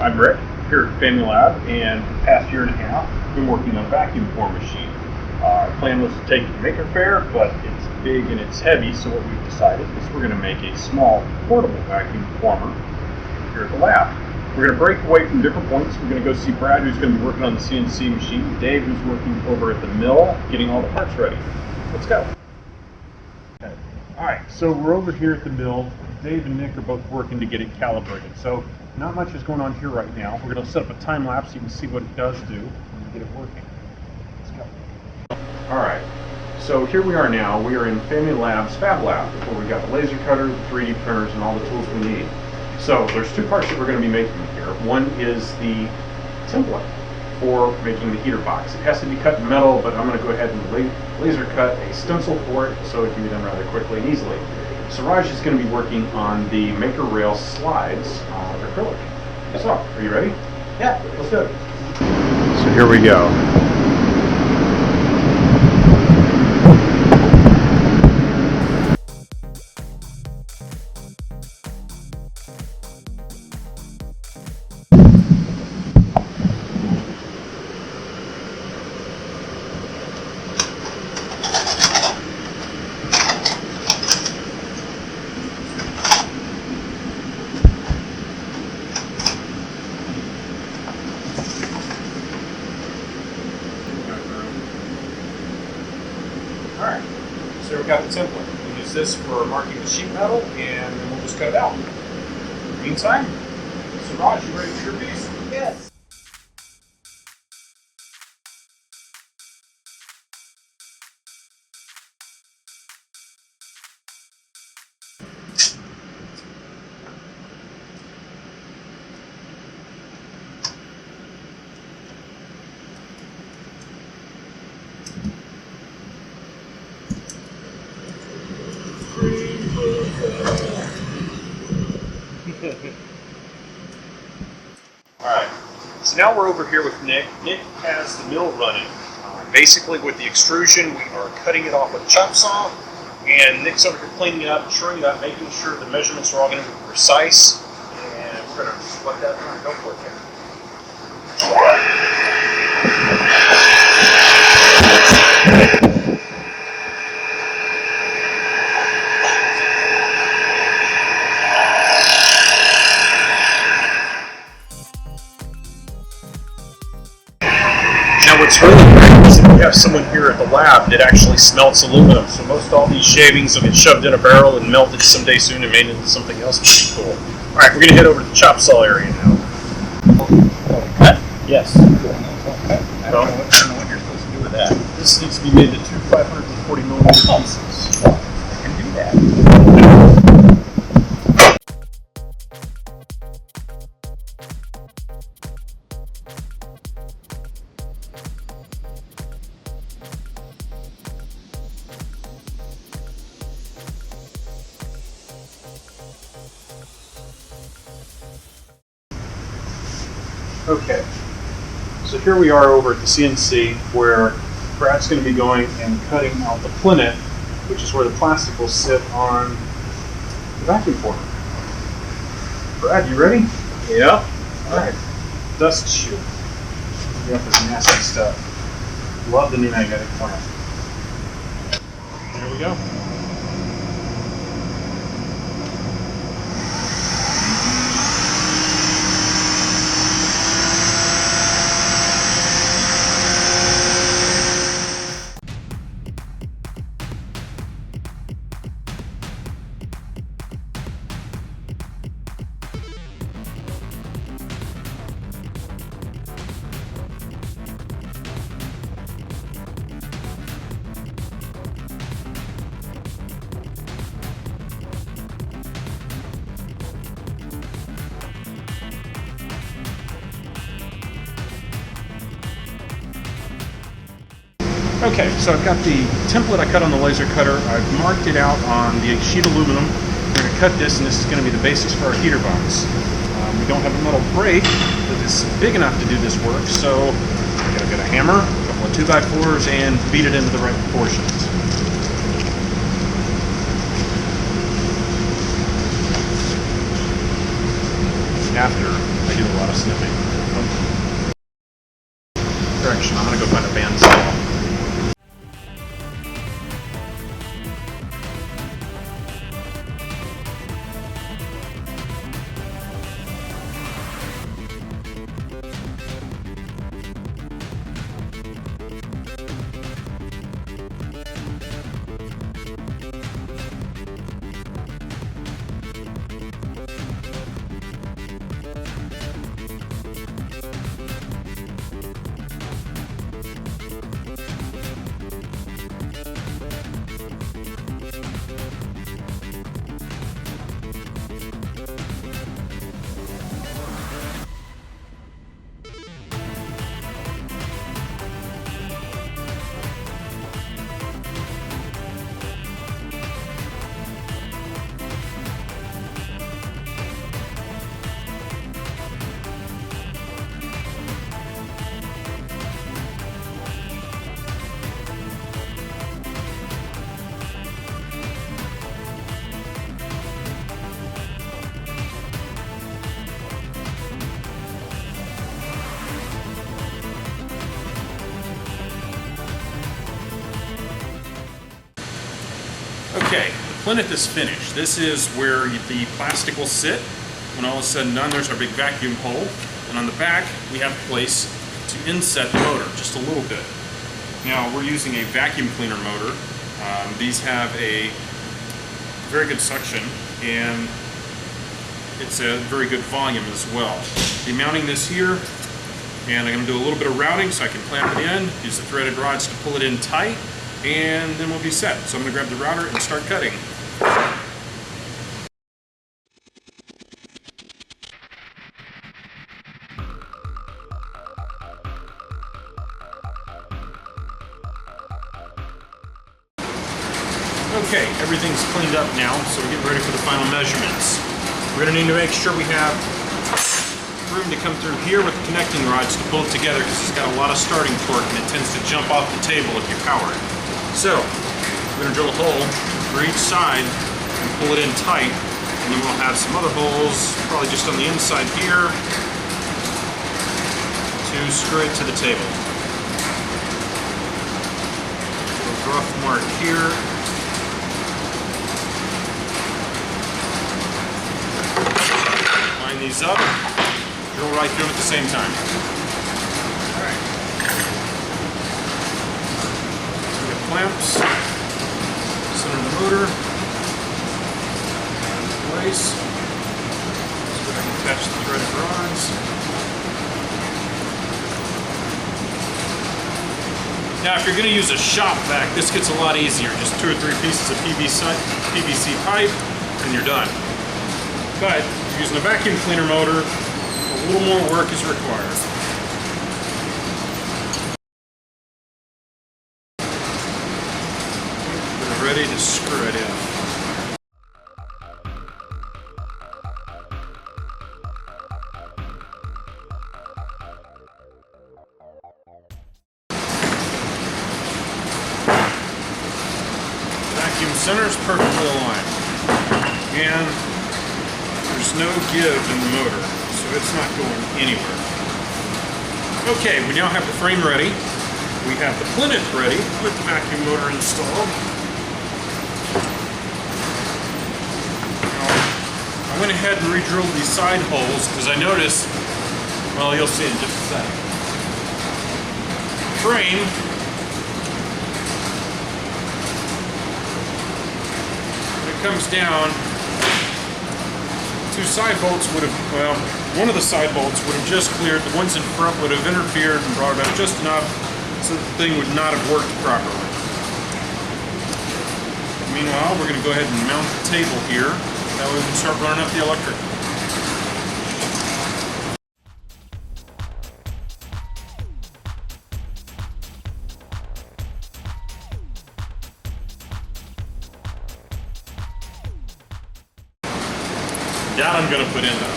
I'm Rick here at FamiLAB, and for the past year and a half, I've been working on a vacuum form machine. Our plan was to take it to Maker Faire, but it's big and it's heavy, so what we've decided is we're going to make a small portable vacuum former here at the lab. We're going to break away from different points. We're going to go see Brad, who's going to be working on the CNC machine, Dave, who's working over at the mill, getting all the parts ready. Let's go. Okay. All right, so we're over here at the mill. Dave and Nick are both working to get it calibrated. So not much is going on here right now. We're going to set up a time lapse so you can see what it does do and get it working. Let's go. All right, so here we are now. We are in FamiLAB's FabLab, where we've got the laser cutter, the 3D printers, and all the tools we need. So there's two parts that we're going to be making here. One is the template for making the heater box. It has to be cut in metal, but I'm going to go ahead and laser cut a stencil for it so it can be done rather quickly and easily. Suraj is going to be working on the Maker rail slides on acrylic. So, are you ready? Yeah, let's do it. So here we go. Alright, so we've got the template. We'll use this for marking the sheet metal, and then we'll just cut it out. In the meantime, Suraj, you ready for your piece? Yes. Alright, so now we're over here with Nick. Nick has the mill running. Basically with the extrusion, we are cutting it off with a chop saw, and Nick's over here cleaning it up, shoring it up, making sure the measurements are all going to be precise, and we're going to just let that run. Go for it, Nick. Now what's really great is that we have someone here at the lab that actually smelts aluminum, so most all these shavings will get shoved in a barrel and melted someday soon and made into something else pretty cool. Alright, we're going to head over to the chop saw area now. Cut? Yes. I don't know what you're supposed to do with that. This needs to be made to two 540 millimeter pieces. I can do that. Okay, so here we are over at the CNC where Brad's going to be going and cutting out the platen, which is where the plastic will sit on the vacuum former. Brad, you ready? Yeah. Alright, dust shield. We got this nasty stuff. Love the new magnetic plant. There we go. Okay, so I've got the template I cut on the laser cutter. I've marked it out on the sheet aluminum. We're going to cut this, and this is going to be the basis for our heater box. We don't have a metal brake that is big enough to do this work, so I'm going to get a hammer, a couple of 2x4s, and beat it into the right proportions. After I do a lot lot of snipping. Direction. I'm gonna go find a bandsaw. Okay, the plinth is finished. This is where the plastic will sit. When all is said and done, there's our big vacuum hole. And on the back, we have a place to inset the motor, just a little bit. Now, we're using a vacuum cleaner motor. These have a very good suction, and it's a very good volume as well. Be mounting this here, and I'm going to do a little bit of routing so I can clamp it in, use the threaded rods to pull it in tight, and then we'll be set. So I'm going to grab the router and start cutting. Okay, everything's cleaned up now, so we're getting ready for the final measurements. We're going to need to make sure we have room to come through here with the connecting rods to pull it together, because it's got a lot of starting torque and it tends to jump off the table if you power it. So, we're going to drill a hole for each side and pull it in tight, and then we'll have some other holes, probably just on the inside here, to screw it to the table. A rough mark here. Line these up, drill right through them at the same time. Alright. So we have clamps, center the motor, in place. So I can attach the threaded rods. Now if you're going to use a shop vac, this gets a lot easier. Just 2 or 3 pieces of PVC pipe and you're done. But if you're using a vacuum cleaner motor, a little more work is required. We're ready to screw it in. Vacuum center is perfectly aligned, and there's no give in the motor, so it's not going anywhere. Okay, we now have the frame ready. We have the plinth ready with the vacuum motor installed. Now, I went ahead and re-drilled these side holes because I noticed, well, you'll see in just a second. The frame comes down, 2 side bolts would have, well, one of the side bolts would have just cleared, the ones in front would have interfered and brought it up just enough so the thing would not have worked properly. Meanwhile, we're going to go ahead and mount the table here, that way we can start running up the electric. That I'm going to put in though.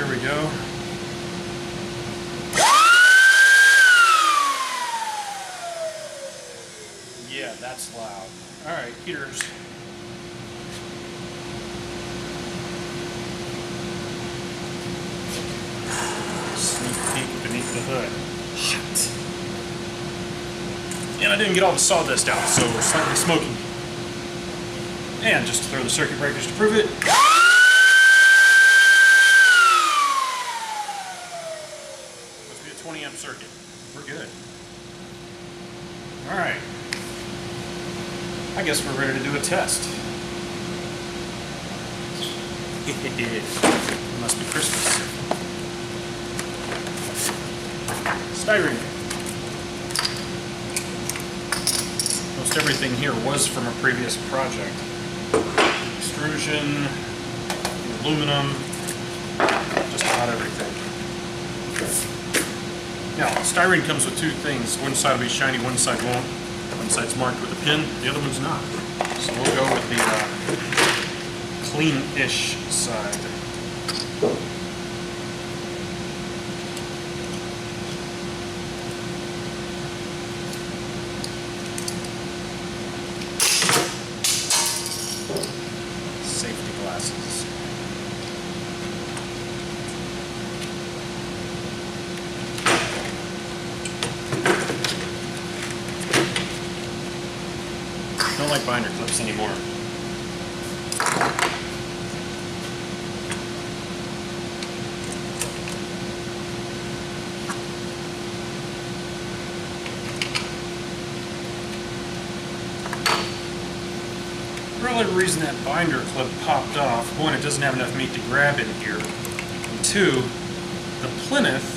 There we go. Yeah, that's loud. Alright, heaters. Sneak peek beneath the hood. Shit. And I didn't get all the sawdust out, so we're slightly smoky. And just to throw the circuit breakers to prove it. Must be a 20 amp circuit. We're good. Alright. I guess we're ready to do a test. It must be Christmas. Styrene. Most everything here was from a previous project. Extrusion, aluminum, just about everything. Now, styrene comes with two things. One side will be shiny, one side won't. One side's marked with a pin, the other one's not. So we'll go with the clean-ish side. Safety glasses. I don't like binder clips anymore. Probably the reason that binder clip popped off, one, it doesn't have enough meat to grab in here, and two, the plinth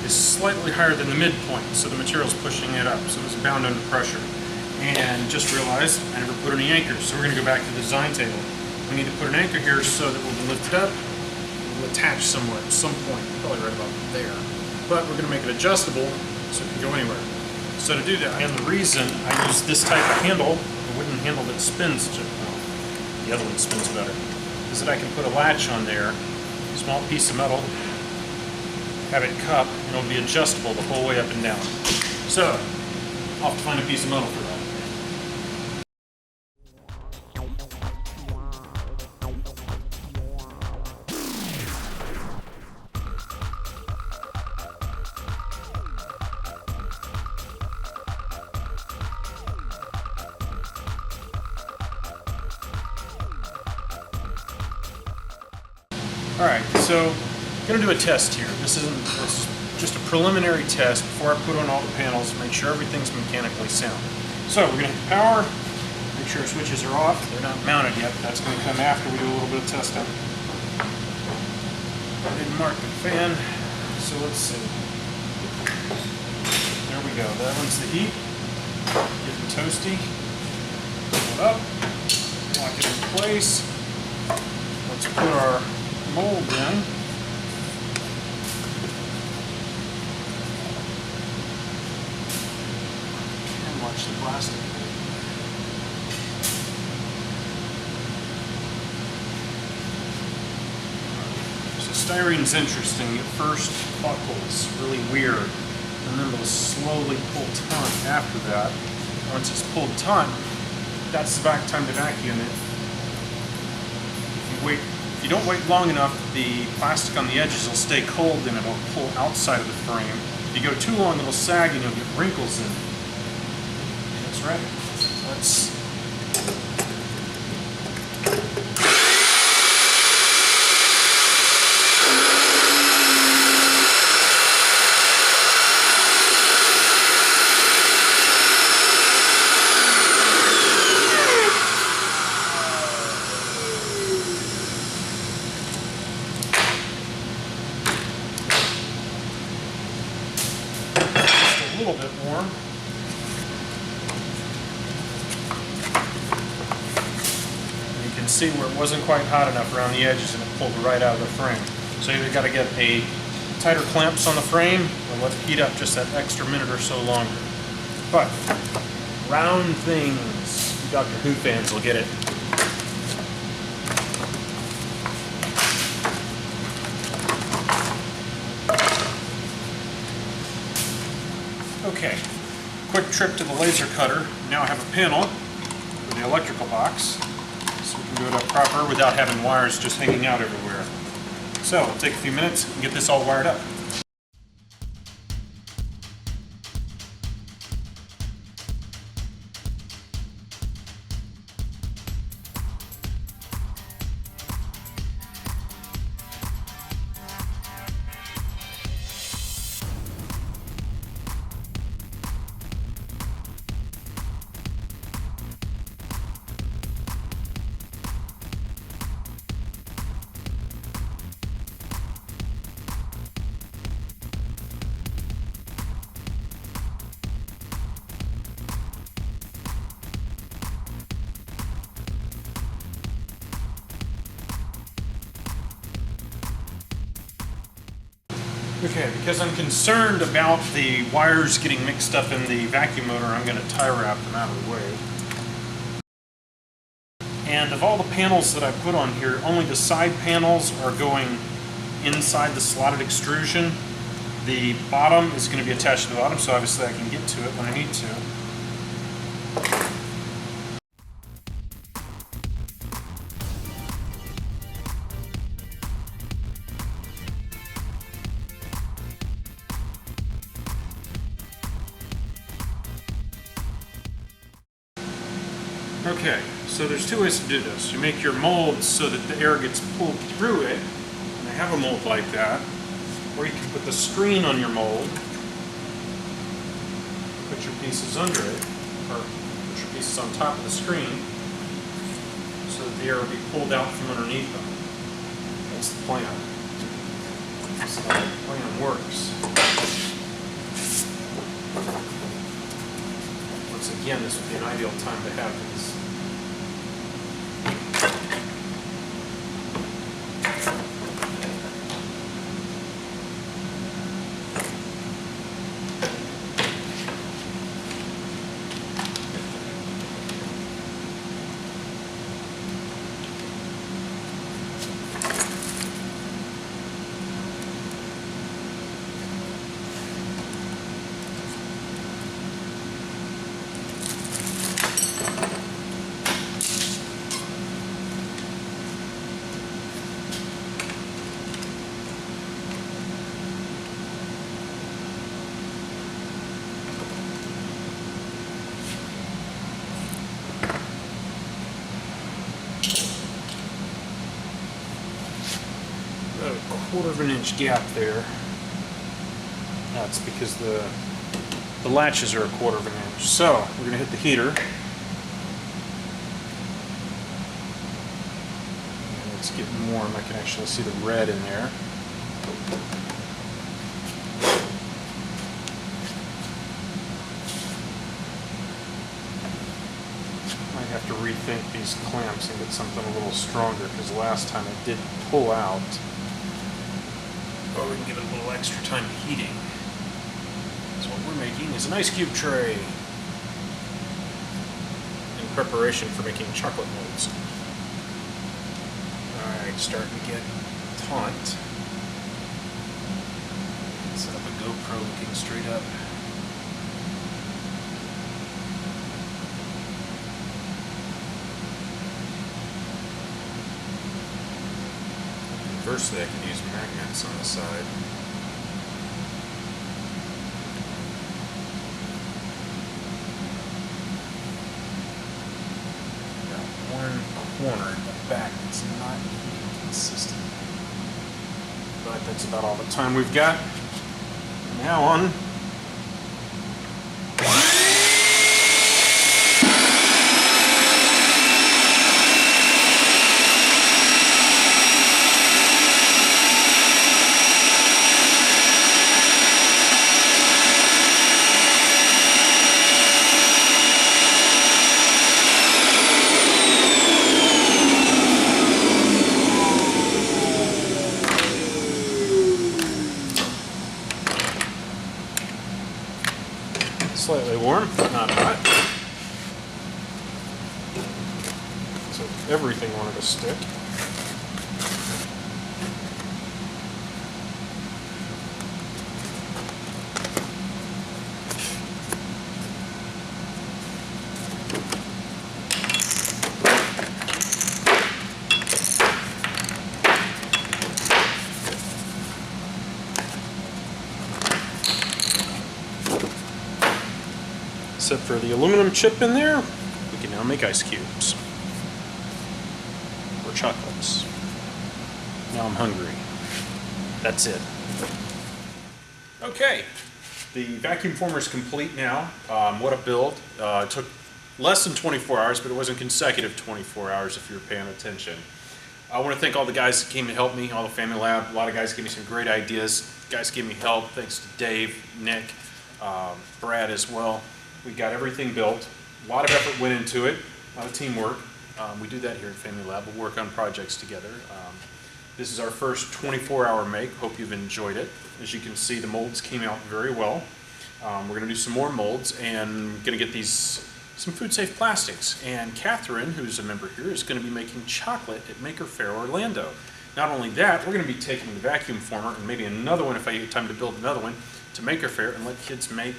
is slightly higher than the midpoint, so the material's pushing it up, so it's bound under pressure. And just realized I never put any anchors, so we're going to go back to the design table. We need to put an anchor here so that when we lift it up, it will attach somewhere at some point, probably right about there. But we're going to make it adjustable so it can go anywhere. So to do that, and the reason I use this type of handle, a wooden handle that spins, well, the other one spins better, is that I can put a latch on there, a small piece of metal, have it cup, and it'll be adjustable the whole way up and down. So, I'll have to find a piece of metal for that. Alright, so I'm going to do a test here. This is just a preliminary test before I put on all the panels, make sure everything's mechanically sound. So we're going to hit power, make sure our switches are off. They're not mounted yet, but that's going to come after we do a little bit of testing. I didn't mark the fan, so let's see. There we go, that one's the heat. Getting toasty. Pull it up, lock it in place. Let's put our mold in. And watch the plastic. So styrene's interesting. At first buckles really weird, and then it'll slowly pull taut after that. Once it's pulled taut, that's the back time to vacuum it. If you don't wait long enough, the plastic on the edges will stay cold and it'll pull outside of the frame. If you go too long, it'll sag and you'll get wrinkles in it. That's right. Let's a little bit warm. And you can see where it wasn't quite hot enough around the edges and it pulled right out of the frame. So you either got to get a tighter clamps on the frame or let it heat up just that extra minute or so longer. But round things, you Doctor Who fans will get it. Okay, quick trip to the laser cutter. Now I have a panel with the electrical box, so we can do it up proper without having wires just hanging out everywhere. So it'll take a few minutes and get this all wired up. Okay, because I'm concerned about the wires getting mixed up in the vacuum motor, I'm going to tie wrap them out of the way. And of all the panels that I put on here, only the side panels are going inside the slotted extrusion. The bottom is going to be attached to the bottom, so obviously I can get to it when I need to. Okay, so there's two ways to do this. You make your mold so that the air gets pulled through it, and I have a mold like that. Or you can put the screen on your mold, put your pieces under it, or put your pieces on top of the screen, so that the air will be pulled out from underneath them. That's the plan. That's how the plan works. Once again, this would be an ideal time to have these. About a 1/4 of an inch gap there. That's because the latches are a 1/4 of an inch. So we're going to hit the heater. And it's getting warm. I can actually see the red in there. Might have to rethink these clamps and get something a little stronger, because last time it did pull out. But we can give it a little extra time heating. So what we're making is an ice cube tray in preparation for making chocolate molds. Alright, starting to get taut. Set up a GoPro looking straight up. Conversely, I can use magnets on the side. Got one corner in the back that's not heating consistent. But that's about all the time we've got. Now on. Slightly warm, but not hot. So everything wanted to stick. Except for the aluminum chip in there, we can now make ice cubes. Or chocolates. Now I'm hungry. That's it. Okay, the vacuum former is complete now. What a build. It took less than 24 hours, but it wasn't consecutive 24 hours if you're paying attention. I want to thank all the guys that came to help me, all the FamiLAB. A lot of guys gave me some great ideas. Guys gave me help, thanks to Dave, Nick, Brad as well. We got everything built. A lot of effort went into it, a lot of teamwork. We do that here at FamiLAB. We'll work on projects together. This is our first 24-hour make. Hope you've enjoyed it. As you can see, the molds came out very well. We're going to do some more molds and going to get these some food-safe plastics. And Catherine, who's a member here, is going to be making chocolate at Maker Faire Orlando. Not only that, we're going to be taking the vacuum former and maybe another one if I get time to build another one to Maker Faire and let kids make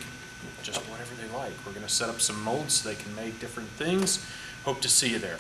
just whatever they like. We're going to set up some molds so they can make different things. Hope to see you there.